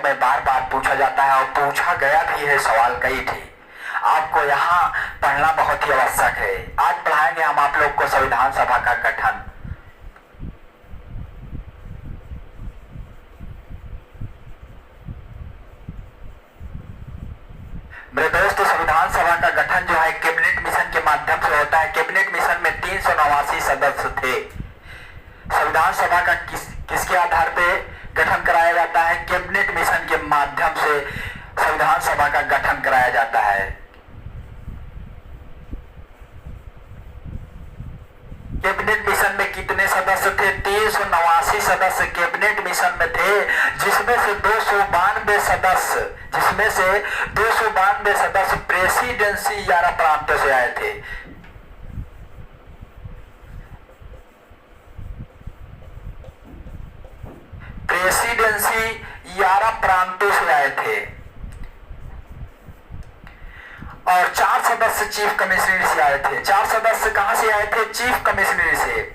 में बार बार पूछा जाता है और पूछा गया भी है सवाल कई थे। आपको यहाँ पढ़ना बहुत ही आवश्यक है। आज पढ़ाएंगे हम आप लोग को संविधान सभा का गठन। मेरे दोस्तों, संविधान सभा का गठन जो है कैबिनेट मिशन के माध्यम से होता है। कैबिनेट मिशन में 389 सदस्य थे। संविधान सभा का किसके आधार पे गठन कराया जाता है? कैबिनेट मिशन के माध्यम से संविधान सभा का गठन कराया जाता है। कैबिनेट मिशन में कितने सदस्य थे? 389 सदस्य कैबिनेट मिशन में थे, जिसमें से 292 सदस्य प्रेसिडेंसी 11 प्रांतों से आए थे। प्रेसिडेंसी 11 प्रांतों से आए थे और 4 सदस्य चीफ कमिश्नरी से आए थे। 4 सदस्य कहां से आए थे? चीफ कमिश्नरी से।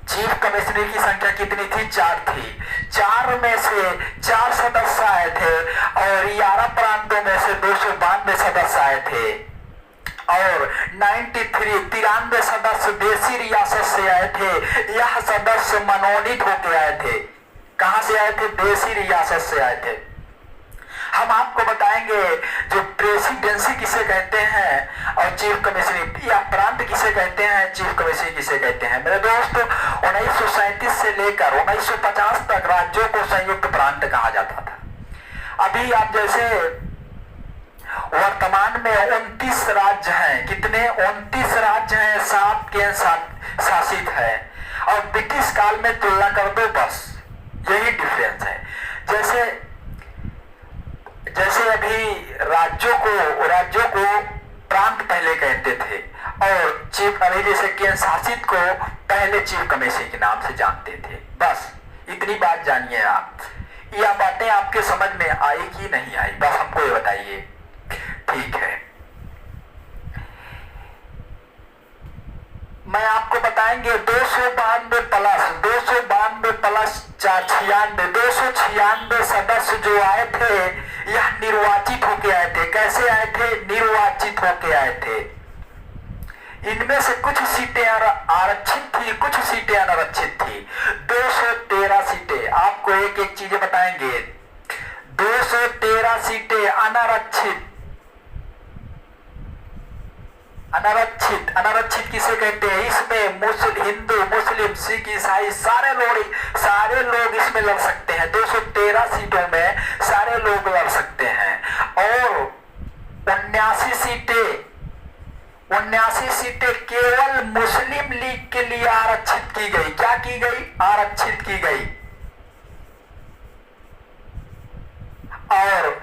चीफ कमिश्नरी की संख्या कितनी थी? 4 थी। 4 में से 4 सदस्य आए थे और 11 प्रांतों में से 292 सदस्य आए थे और 93 सदस्य देशी रियासत से आए थे। यह सदस्य मनोनीत होकर आए थे। कहां से आए थे? देशी रियासत से आए थे। हम आपको बताएंगे जो प्रेसिडेंसी किसे कहते हैं और चीफ कमिश्नरी या प्रांत किसे कहते हैं, चीफ कमिश्नरी किसे कहते हैं। मेरे दोस्तों, 1937 से लेकर 1950 तक राज्यों को संयुक्त प्रांत कहा जाता था। अभी आप जैसे वर्तमान में 29 राज्य हैं। कितने? 29 राज्य हैं, 7 केंद्र शासित है। और ब्रिटिश काल में तुलना कर दो, बस यही डिफरेंस है। जैसे अभी राज्यों को प्रांत पहले कहते थे और चीफ अभी जैसे केंद्र शासित को पहले चीफ कमिश्नरी के नाम से जानते थे। बस इतनी बात जानिए आप। यह बातें आपके समझ में आई कि नहीं आई, बस हमको ये बताइए। ठीक है, मैं आपको बताएंगे 292 प्लस 296 सदस्य जो आए थे, यह निर्वाचित होके आए थे। कैसे आए थे? निर्वाचित होके आए थे। इनमें से कुछ सीटें आरक्षित थी, कुछ सीटें अनारक्षित थी। 213 सीटें, आपको एक एक चीजें बताएंगे। 213 सीटें अनारक्षित किसे कहते हैं? इसमें हिंदू, मुस्लिम, सिख, ईसाई सारे लोग इसमें लड़ सकते हैं। 213 सीटों में सारे लोग लड़ सकते हैं और 79 सीटें केवल मुस्लिम लीग के लिए आरक्षित की गई। क्या की गई? आरक्षित की गई। और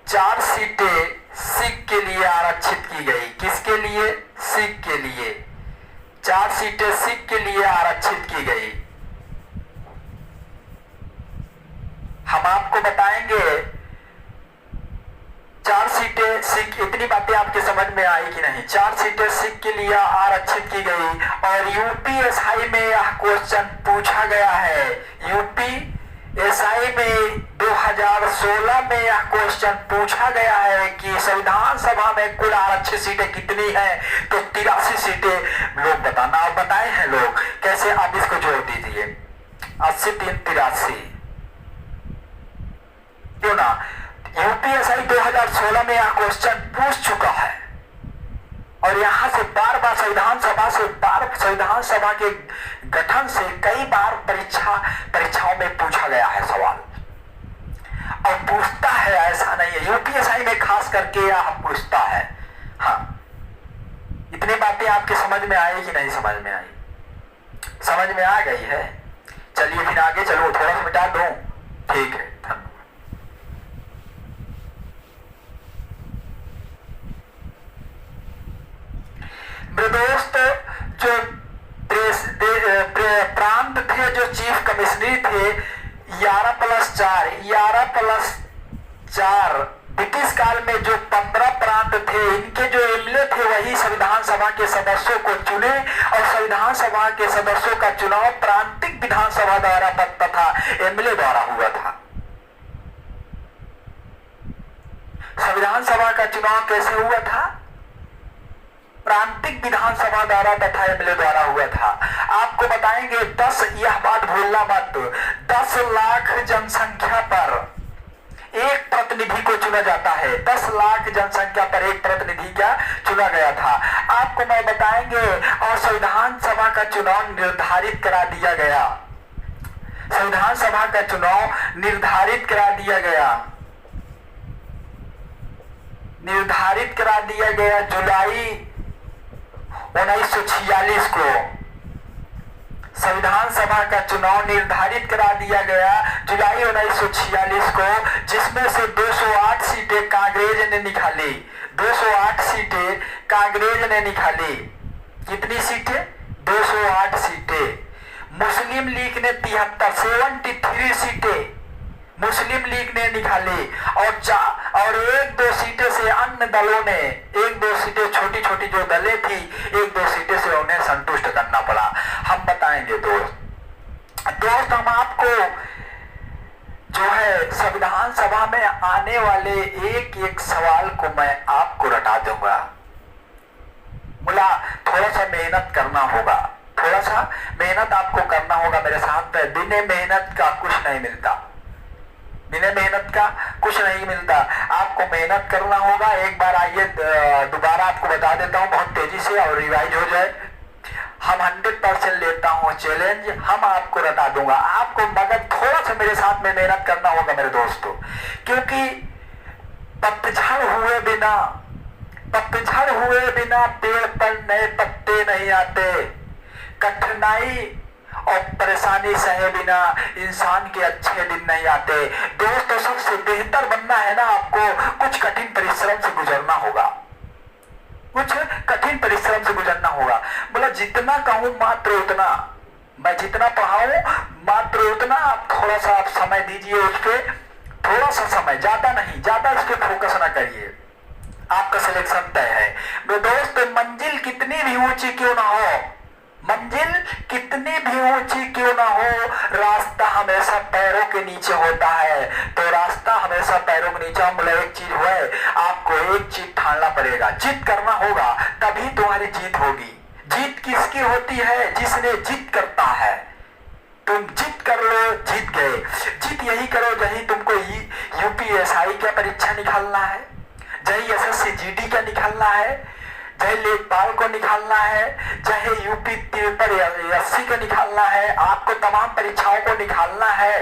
4 सीटें सिख के लिए आरक्षित की गई। किसके लिए? सिख के लिए। 4 सीटें सिख के लिए आरक्षित की गई। हम आपको बताएंगे 4 सीटें सिख। इतनी बातें आपके समझ में आई कि नहीं? 4 सीटें सिख के लिए आरक्षित की गई और यूपीएसआई में यह क्वेश्चन पूछा गया है। यूपीएसआई में 2016 में यह क्वेश्चन पूछा गया है कि संविधान सभा में कुल आरक्षित सीटें कितनी हैं? तो 83 सीटें लोग बताना। आप बताए हैं लोग कैसे? आप इसको जोड़ दीजिए, 80 3 83। क्यों ना? यूपीएसआई 2016 में यह क्वेश्चन पूछ चुका है और यहां से बार बार संविधान सभा के गठन से कई बार परीक्षाओं में पूछा गया है सवाल और पूछता है। ऐसा नहीं है, यूपीएसआई में खास करके यह पूछता है। हाँ, इतनी बातें आपके समझ में आई कि नहीं समझ में आई? समझ में आ गई है? चलिए फिर आगे चलो, थोड़ा सा मिटा दूं। ठीक है, धन्यवाद। मेरे दोस्त, जो प्रांत थे, जो चीफ कमिश्नरी थे, 11 प्लस 4 ब्रिटिश काल में जो 15 प्रांत थे, इनके जो एमएलए थे वही संविधान सभा के सदस्यों को चुने और संविधान सभा के सदस्यों का चुनाव प्रांतिक विधानसभा द्वारा तथा एमएलए द्वारा हुआ था। संविधान सभा का चुनाव कैसे हुआ था? प्रांतिक विधानसभा द्वारा तथा एमएलए द्वारा हुआ था। आपको बताएंगे 10, यह बात भूलना मत, 10 लाख जनसंख्या पर एक प्रतिनिधि को चुना जाता है। 10 लाख जनसंख्या पर एक प्रतिनिधि क्या चुना गया था, आपको मैं बताएंगे। और संविधान सभा का चुनाव निर्धारित करा दिया गया, संविधान सभा का चुनाव निर्धारित करा दिया गया, निर्धारित करा दिया गया जुलाई 1946 को। संविधान सभा का चुनाव निर्धारित करा दिया गया जुलाई 1946 को, जिसमें से 208 सीटें कांग्रेस ने निकाली। 208 सीटें कांग्रेस ने निकाली। कितनी सीटें? 208 सीटें। मुस्लिम लीग ने 73 सीटें मुस्लिम लीग ने निकाली और 1-2 सीटें से अन्य दलों ने, 1-2 सीटें छोटी छोटी जो दलें थी, 1-2 सीटें से उन्हें संतुष्ट करना पड़ा। हम बताएंगे दोस्त हम आपको जो है संविधान सभा में आने वाले एक एक सवाल को मैं आपको रटा दूंगा। मुला थोड़ा सा मेहनत करना होगा, थोड़ा सा मेहनत आपको करना होगा मेरे साथ। बिना मेहनत का कुछ नहीं मिलता, बिना मेहनत का कुछ नहीं मिलता। आपको मेहनत करना होगा। एक बार आइए दोबारा आपको बता देता हूँ बहुत तेजी से और रिवाइज हो जाए। हम 100% लेता हूँ चैलेंज, हम आपको रटा दूंगा आपको, मगर थोड़ा सा मेरे साथ में मेहनत करना होगा मेरे दोस्तों, क्योंकि पतझड़ हुए बिना पेड़ पर नए पत्ते नहीं आते। कठिनाई और परेशानी सहे बिना इंसान के अच्छे दिन नहीं आते। दोस्तों सबसे बेहतर बनना है ना, आपको कुछ कठिन परिश्रम से गुजरना होगा, कुछ कठिन परिश्रम से गुजरना होगा। बोला जितना कहूं मात्र उतना, मैं जितना पढ़ाऊं मात्र उतना, आप थोड़ा सा आप समय दीजिए उस पर, थोड़ा सा समय, ज्यादा नहीं, ज्यादा इस पे फोकस ना करिए, आपका सिलेक्शन तय है। मेरे दोस्त मंजिल कितनी भी ऊंची क्यों ना हो, मंजिल कितनी भी ऊंची क्यों ना हो, रास्ता हमेशा पैरों के नीचे होता है। तो रास्ता हमेशा पैरों के नीचे। मतलब एक चीज है, आपको एक चीज ठानना पड़ेगा, जिद करना होगा, तभी तुम्हारी जीत होगी। जीत किसकी होती है? जिसने जिद करता है। तुम जिद कर लो, जीत गए। जिद यही करो जही तुमको यूपीएसआई का परीक्षा निकालना है, जही एसएससी जीडी का निकालना है, चाहे लेखपाल को निकालना है, चाहे यूपी 83 को निकालना है, आपको तमाम परीक्षाओं को निकालना है,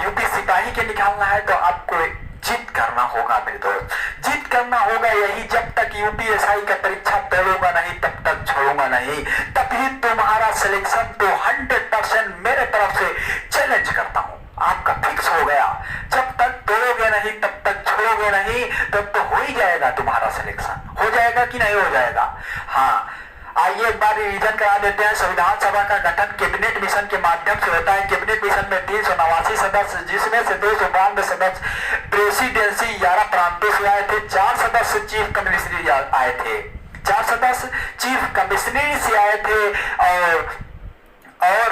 यूपी सिपाही के निकालना है, तो आपको जिद करना होगा मेरे दोस्त, जिद करना होगा। यही जब तक यूपीएसआई का परीक्षा तोड़ूंगा नहीं तब तक छोड़ूंगा नहीं, तभी तुम्हारा सिलेक्शन तो 100% मेरे तरफ से चैलेंज करता हूं, आपका फिक्स हो गया। जब तक तोड़ोगे नहीं तब तक छोड़ोगे नहीं, तब तो हो ही जाएगा तुम्हारा सिलेक्शन। हो जाएगा कि नहीं हो जाएगा? हाँ, आइए एक बार रिवीजन करा देते हैं। संविधान सभा का गठन कैबिनेट मिशन के माध्यम से होता है। कैबिनेट मिशन में 389 सदस्य, जिसमें से 292 सदस्य प्रेसिडेंसी 11 प्रांतों से आए थे, 4 सदस्य चीफ कमिश्नरी आए थे, 4 सदस्य चीफ कमिश्नरी से आए थे। और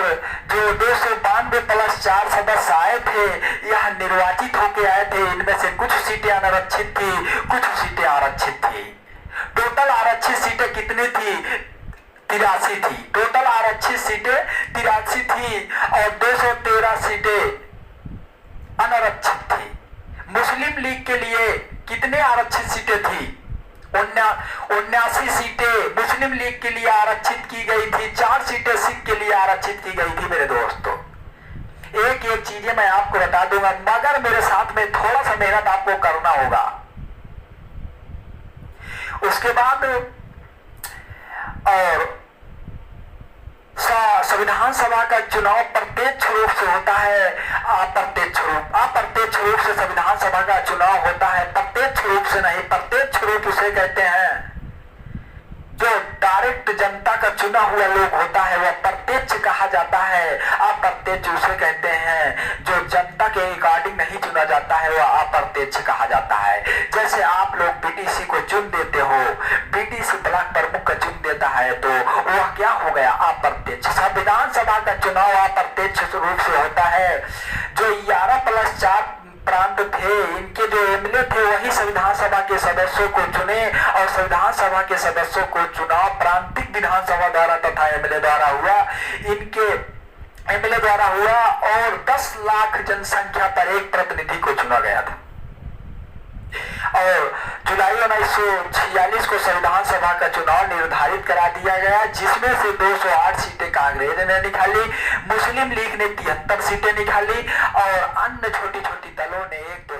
जो 292 प्लस 4 सदस्य आए थे, यह निर्वाचित होके आए थे। इनमें से कुछ सीटें अनारक्षित थी, कुछ सीटें आरक्षित थी। टोटल आरक्षित सीटें कितनी थी? 83 थी। टोटल आरक्षित सीटें 83 थी और 213 सीटें अनारक्षित थी। मुस्लिम लीग के लिए कितने आरक्षित सीटें थी? 79 सीटें मुस्लिम लीग के लिए आरक्षित की गई थी, 4 सीटें सिख के लिए आरक्षित की गई थी। मेरे दोस्तों एक एक चीजें मैं आपको बता दूंगा, मगर मेरे साथ में थोड़ा सा मेहनत आपको करना होगा। उसके बाद और संविधान सभा का चुनाव प्रत्यक्ष रूप से होता है, अप्रत्यक्ष रूप से संविधान सभा का चुनाव होता है। प्रत्यक्ष रूप से नहीं, प्रत्यक्ष रूप उसे कहते हैं जो डायरेक्ट जनता का चुना हुआ लोग होता है, वह प्रत्यक्ष कहा जाता है। अप्रत्यक्ष उसे कहते हैं जो जनता के रिगार्डिंग नहीं चुना चुना जाता है वह अप्रत्यक्ष कहा जाता है। जैसे आप लोग बीडीसी को चुन देते हो, बीडीसी ब्लॉक प्रमुख को चुन देता है तो वह क्या हो गया? अप्रत्यक्ष। संविधान सभा का चुनाव अप्रत्यक्ष रूप से होता है। जो 11+4 प्रांत थे, इनके जो एमएलए थे वही संविधान सभा के सदस्यों को चुने और संविधान सभा के सदस्यों को चुनाव प्रांतिक विधानसभा द्वारा तथा एमएलए द्वारा हुआ। इनके एमएलए द्वारा हुआ और 10 लाख जनसंख्या पर एक प्रतिनिधि को चुना गया था। और जुलाई 1946 को संविधान सभा का चुनाव निर्धारित करा दिया गया, जिसमें से 208 सीटें कांग्रेस ने निकाली, मुस्लिम लीग ने 73 सीटें निकाली और अन्य छोटी छोटी दलों ने 1-2